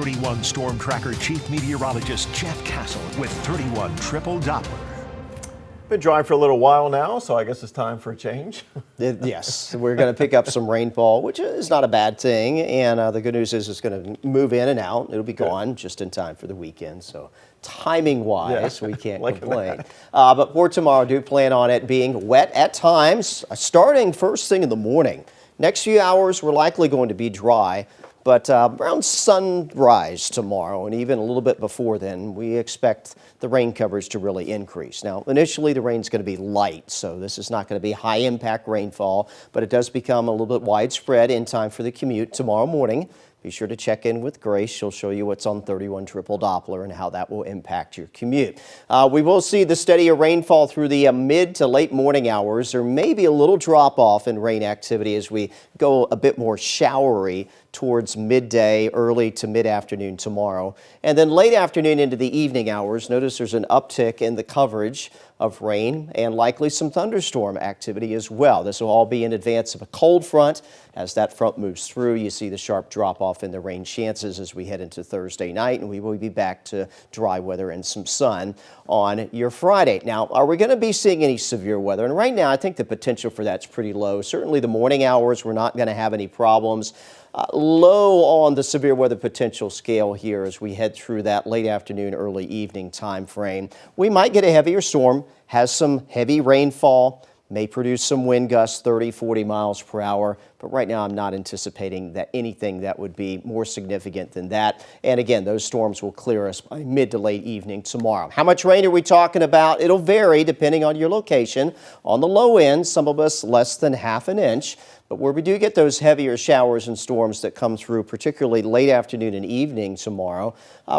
31 Storm Tracker Chief Meteorologist Jeff Castle with 31 Triple Doppler. Been dry for a little while now, so I guess it's time for a change. Yes, we're going to pick up some rainfall, which is not a bad thing. And the good news is it's going to move in and out. It'll be gone just in time for the weekend. So timing-wise, we can't complain. But for tomorrow, do plan on it being wet at times, starting first thing in the morning. Next few hours, we're likely going to be dry. But around sunrise tomorrow, and even a little bit before then, we expect the rain coverage to really increase. Now, initially, the rain's going to be light, so this is not going to be high-impact rainfall, but it does become a little bit widespread in time for the commute tomorrow morning. Be sure to check in with Grace. She'll show you what's on 31 Triple Doppler and how that will impact your commute. We will see the steadier rainfall through the mid to late morning hours. There may be a little drop-off in rain activity as we go a bit more showery towards midday, early to mid-afternoon tomorrow. And then late afternoon into the evening hours, notice there's an uptick in the coverage of rain and likely some thunderstorm activity as well. This will all be in advance of a cold front. As that front moves through, you see the sharp drop-off in the rain chances as we head into Thursday night, and we will be back to dry weather and some sun on your Friday. Now, are we going to be seeing any severe weather? And right now, I think the potential for that's pretty low. Certainly the morning hours, we're not going to have any problems. Low on the severe weather potential scale here as we head through that late afternoon, early evening time frame. We might get a heavier storm, has some heavy rainfall, may produce some wind gusts 30, 40 miles per hour. But right now, I'm not anticipating that anything that would be more significant than that. And again, those storms will clear us by mid to late evening tomorrow. How much rain are we talking about? It'll vary depending on your location. On the low end, some of us less than half an inch. But where we do get those heavier showers and storms that come through, particularly late afternoon and evening tomorrow,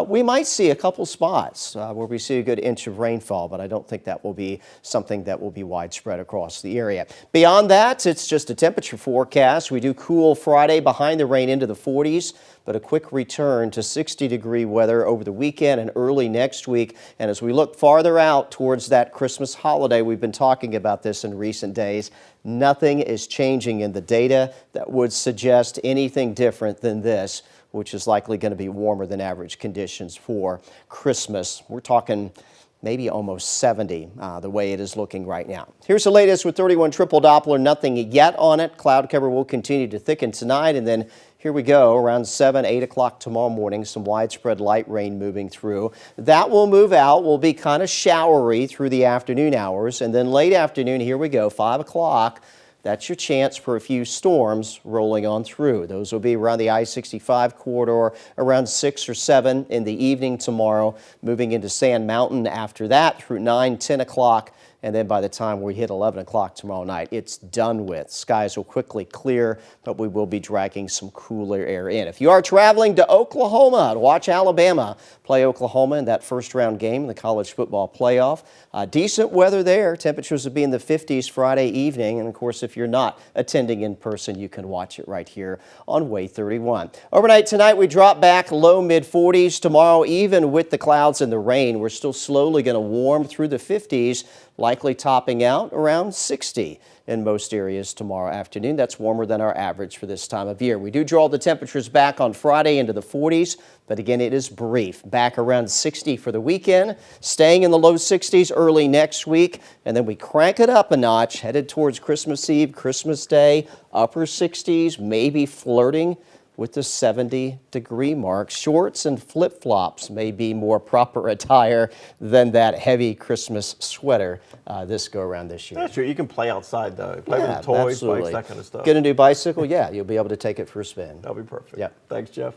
we might see a couple spots where we see a good inch of rainfall, but I don't think that will be something that will be widespread across the area. Beyond that, it's just a temperature forecast. We do cool Friday behind the rain into the 40s, but a quick return to 60-degree weather over the weekend and early next week. And as we look farther out towards that Christmas holiday, we've been talking about this in recent days, nothing is changing in the data that would suggest anything different than this, which is likely going to be warmer than average conditions for Christmas. We're talking maybe almost 70 the way it is looking right now. Here's the latest with 31 Triple Doppler. Nothing yet on it. Cloud cover will continue to thicken tonight, and then here we go, around 7, 8 o'clock tomorrow morning, some widespread light rain moving through. That will move out, will be kind of showery through the afternoon hours, and then late afternoon, here we go, 5 o'clock. That's your chance for a few storms rolling on through. Those will be around the I-65 corridor around 6 or 7 in the evening tomorrow, moving into Sand Mountain after that through 9, 10 o'clock. And then by the time we hit 11 o'clock tomorrow night, it's done with. Skies will quickly clear, but we will be dragging some cooler air in. If you are traveling to Oklahoma to watch Alabama play Oklahoma in that first-round game in the college football playoff, decent weather there. Temperatures will be in the 50s Friday evening. And, of course, if you're not attending in person, you can watch it right here on Way 31. Overnight tonight, we drop back low mid-40s. Tomorrow, even with the clouds and the rain, we're still slowly going to warm through the 50s. Likely topping out around 60 in most areas tomorrow afternoon. That's warmer than our average for this time of year. We do draw the temperatures back on Friday into the 40s, but again, it is brief. Back around 60 for the weekend, staying in the low 60s early next week, and then we crank it up a notch, headed towards Christmas Eve, Christmas Day, upper 60s, maybe flirting with the 70-degree mark. Shorts and flip-flops may be more proper attire than that heavy Christmas sweater this go-around this year. That's true. You can play outside, though. Play with toys, bikes, that kind of stuff. Get a new bicycle, yeah, you'll be able to take it for a spin. That'll be perfect. Yeah. Thanks, Jeff.